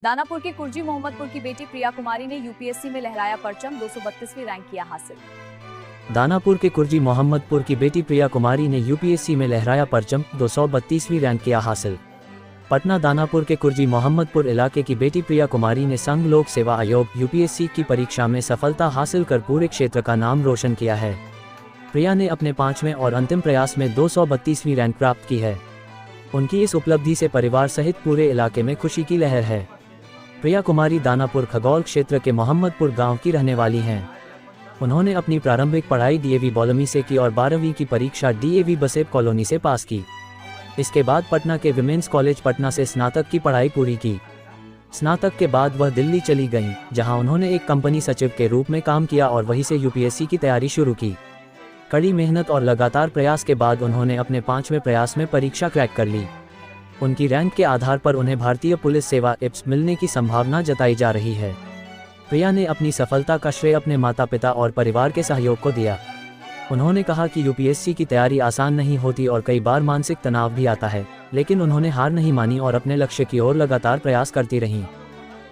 दानापुर के कुर्जी मोहम्मदपुर की बेटी प्रिया कुमारी ने यूपीएससी में लहराया परचम, 232वीं रैंक किया हासिल। दानापुर के कुर्जी मोहम्मदपुर की बेटी प्रिया कुमारी ने यूपीएससी में लहराया परचम, 232वीं रैंक किया हासिल। पटना दानापुर के कुर्जी मोहम्मदपुर इलाके की बेटी प्रिया कुमारी ने संघ लोक सेवा आयोग यूपीएससी की परीक्षा में सफलता हासिल कर पूरे क्षेत्र का नाम रोशन किया है। प्रिया ने अपने 5वें और अंतिम प्रयास में 232वीं रैंक प्राप्त की है। उनकी इस उपलब्धि से परिवार सहित पूरे इलाके में खुशी की लहर है। प्रिया कुमारी दानापुर खगौल क्षेत्र के मोहम्मदपुर गांव की रहने वाली हैं। उन्होंने अपनी प्रारंभिक पढ़ाई डीएवी बौलमी से की और 12वीं की परीक्षा डीएवी बसेब कॉलोनी से पास की। इसके बाद पटना के विमेंस कॉलेज पटना से स्नातक की पढ़ाई पूरी की। स्नातक के बाद वह दिल्ली चली गईं, जहां उन्होंने एक कंपनी सचिव के रूप में काम किया और वहीं से यूपीएससी की तैयारी शुरू की। कड़ी मेहनत और लगातार प्रयास के बाद उन्होंने अपने 5वें प्रयास में परीक्षा क्रैक कर ली। उनकी रैंक के आधार पर उन्हें भारतीय पुलिस सेवा IPS मिलने की संभावना जताई जा रही है। प्रिया ने अपनी सफलता का श्रेय अपने माता पिता और परिवार के सहयोग को दिया। उन्होंने कहा कि यूपीएससी की तैयारी आसान नहीं होती और कई बार मानसिक तनाव भी आता है, लेकिन उन्होंने हार नहीं मानी और अपने लक्ष्य की ओर लगातार प्रयास करती रहीं।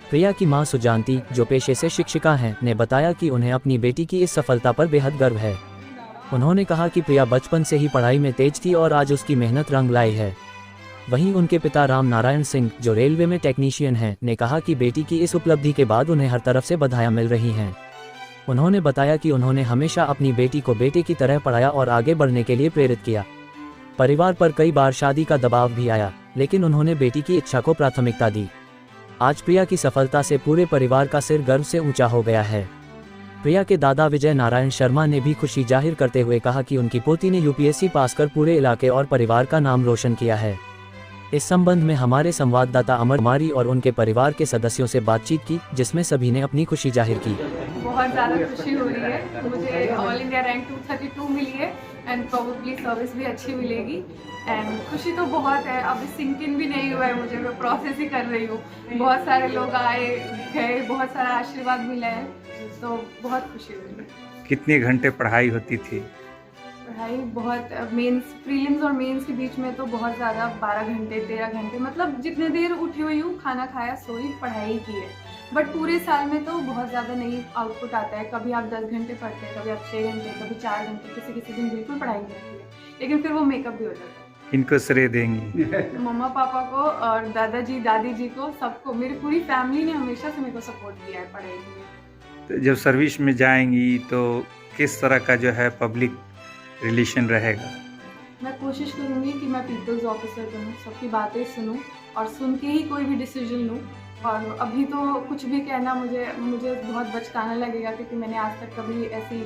प्रिया की मां सुजानती, जो पेशे से शिक्षिका हैं, ने बताया कि उन्हें अपनी बेटी की इस सफलता पर बेहद गर्व है। उन्होंने कहा कि प्रिया बचपन से ही पढ़ाई में तेज थी और आज उसकी मेहनत रंग लाई है। वहीं उनके पिता राम नारायण सिंह, जो रेलवे में टेक्नीशियन हैं, ने कहा कि बेटी की इस उपलब्धि के बाद उन्हें हर तरफ से बधाइयां मिल रही हैं। उन्होंने बताया कि उन्होंने हमेशा अपनी बेटी को बेटे की तरह पढ़ाया और आगे बढ़ने के लिए प्रेरित किया। परिवार पर कई बार शादी का दबाव भी आया, लेकिन उन्होंने बेटी की इच्छा को प्राथमिकता दी। आज प्रिया की सफलता से पूरे परिवार का सिर गर्व से ऊंचा हो गया है। प्रिया के दादा विजय नारायण शर्मा ने भी खुशी जाहिर करते हुए कहा कि उनकी पोती ने यूपीएससी पास कर पूरे इलाके और परिवार का नाम रोशन किया है। इस संबंध में हमारे संवाददाता अमर कुमारी और उनके परिवार के सदस्यों से बातचीत की, जिसमें सभी ने अपनी खुशी जाहिर की। बहुत ज़्यादा खुशी हो रही है। मुझे ऑल इंडिया रैंक 232 मिली है एंड प्रोबेबली सर्विस भी अच्छी मिलेगी एंड खुशी तो बहुत है। अभी सिंक इन भी नहीं हुआ है मुझे, मैं प्रोसेस ही कर रही हूँ। बहुत सारे लोग आए गए, बहुत सारा आशीर्वाद मिला है, तो बहुत खुशी हो रही है। कितने घंटे पढ़ाई होती थी? पढ़ाई बहुत, मेंस प्रीलिम्स और मेंस के बीच में तो बहुत ज़्यादा 12 घंटे 13 घंटे, मतलब जितने देर उठी हुई हूँ, खाना खाया, सोई, पढ़ाई की है। बट पूरे साल में तो बहुत ज़्यादा नहीं आउटपुट आता है। कभी आप 10 घंटे पढ़ते हैं, कभी आप 6 घंटे, कभी 4 घंटे, किसी दिन बिल्कुल पढ़ाई नहीं होती है, लेकिन फिर वो मेकअप भी हो जाता है। इनको श्रेय देंगी? मम्मा पापा को और दादाजी दादी जी को, सबको, मेरी पूरी फैमिली ने हमेशा से मेरे को सपोर्ट किया है पढ़ाई के लिए। तो जब सर्विस में जाएंगी तो किस तरह का जो है पब्लिक रिलेशन रहेगा? मैं कोशिश करूँगी कि मैं पीपल्स ऑफिसर बनूँ, सबकी बातें सुनूँ और सुन के ही कोई भी डिसीजन लूँ। और अभी तो कुछ भी कहना मुझे बहुत बचकाना लगेगा, क्योंकि मैंने आज तक कभी ऐसी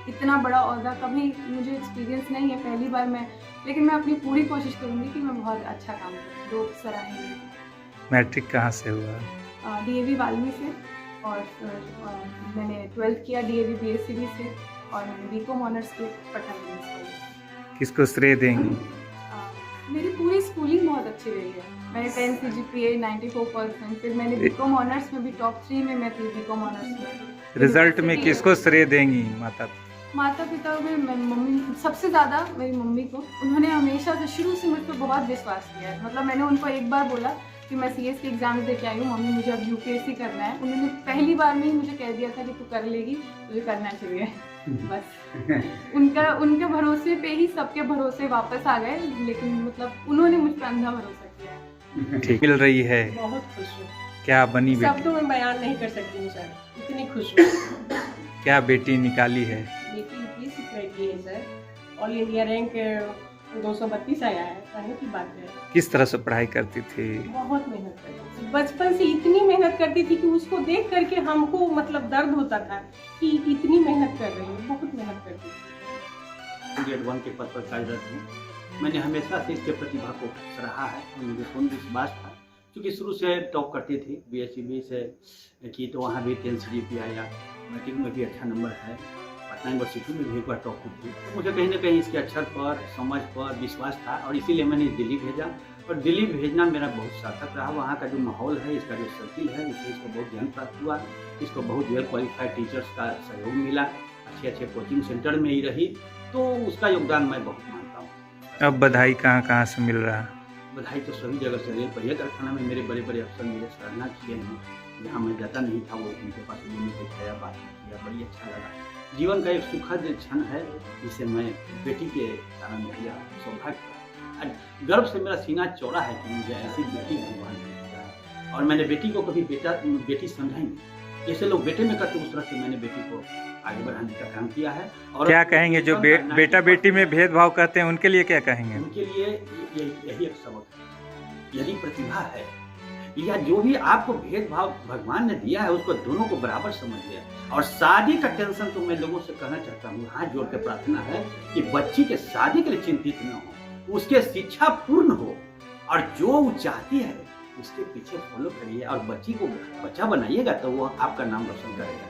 इतना बड़ा ओहदा कभी मुझे एक्सपीरियंस नहीं है, पहली बार मैं, लेकिन मैं अपनी पूरी कोशिश करूँगी कि मैं बहुत अच्छा काम करूँ, लोग सराहेंगे। मैट्रिक कहाँ से हुआ? डीएवी वाल्मी से, और मैंने 12th किया डीएवी BSCB से, और मैंने बीकॉम ऑनर्स के पटना में। किसको श्रेय देंगी? मेरी पूरी स्कूलिंग बहुत अच्छी रही है। मैंने 10 CGPA 94%, फिर मैंने बीकॉम ऑनर्स में भी टॉप 3 में मैं थी बीकॉम ऑनर्स में। रिजल्ट में किसको श्रेय देंगी? माता पिता में मम्मी, सबसे ज़्यादा मेरी मम्मी को। उन्होंने हमेशा से शुरू से मुझ पर बहुत विश्वास किया है। मतलब मैंने उनको एक बार बोला कि मैं CS के एग्ज़ाम दे के आई हूँ, मम्मी मुझे अब UPSC करना है। उन्होंने पहली बार में ही मुझे कह दिया था कि तू कर लेगी, तुझे करना चाहिए। बस उनके भरोसे पे ही सबके भरोसे वापस आ गए, लेकिन मतलब उन्होंने मुझ पर अंधा भरोसा किया है। ठीक मिल रही है? बहुत खुश हूँ। क्या बनी बेटी? शब्दों में बयान नहीं कर सकती हूँ सर, इतनी खुश हूँ। क्या बेटी निकाली है? बेटी UPSC क्रैक की है सर, ऑल इंडिया रैंक 232 आया है, कहने की बात है। किस तरह से पढ़ाई करती थी? बहुत मेहनत करती थी, बचपन से इतनी मेहनत करती थी कि उसको देख करके हमको मतलब दर्द होता था कि इतनी मेहनत कर रही है, बहुत मेहनत करती थी। ग्रेड 1 के पद पर कार्यरत हूँ। मैंने हमेशा से इसके प्रतिभा को सराहा है और मुझे पूर्ण विश्वास था, क्योंकि शुरू से टॉप करती थी। BSCB से की तो वहाँ भी 10 CGPA आया, मैट्रिक में भी अच्छा नंबर है, पटना यूनिवर्सिटी में भी एक बार टॉप की थी। तो मुझे कहीं ना कहीं इसके अक्षर पर, समझ पर विश्वास था और इसीलिए मैंने दिल्ली भेजा। और दिल्ली भेजना मेरा बहुत सार्थक रहा। वहाँ का जो माहौल है, इसका जो सर्किल है, इससे इसको बहुत ज्ञान प्राप्त हुआ। इसको बहुत वेल क्वालिफाइड टीचर्स का सहयोग मिला, अच्छे कोचिंग सेंटर में ही रही, तो उसका योगदान मैं बहुत मानता हूँ। अब बधाई कहाँ कहाँ से मिल रहा है? बधाई तो सभी जगह से रेल पहिया कारखाना में मेरे बड़े बड़े अफसर मेरे सराहना किए हैं। जहाँ मैं जाता नहीं था वो उनके पास उन्होंने दिखाया, बात किया, बड़ी अच्छा लगा। जीवन का एक सुखद क्षण है जिसे मैं बेटी के कारण मेरा सौभाग्य, गर्व से मेरा सीना चौड़ा है कि मुझे ऐसी बेटी भगवान ने दिया है। और मैंने बेटी को कभी बेटी समझा ही नहीं। जैसे लोग बेटे में करते उस तरह से मैंने बेटी को आगे बढ़ाने का काम किया है। और क्या कहेंगे जो बेटा बेटी में भेदभाव करते हैं उनके लिए क्या कहेंगे? उनके लिए यही एक सबक है, यदि प्रतिभा है या जो भी आपको भेदभाव भगवान ने दिया है उसको दोनों को बराबर समझिए। और शादी का टेंशन तो मैं लोगों से कहना चाहता हूँ, हाथ जोड़ के प्रार्थना है कि बच्ची के शादी के लिए चिंतित न हो, उसके शिक्षा पूर्ण हो और जो वो चाहती है उसके पीछे फॉलो करिए और बच्ची को बच्चा बनाइएगा तो वो आपका नाम रोशन करेगा।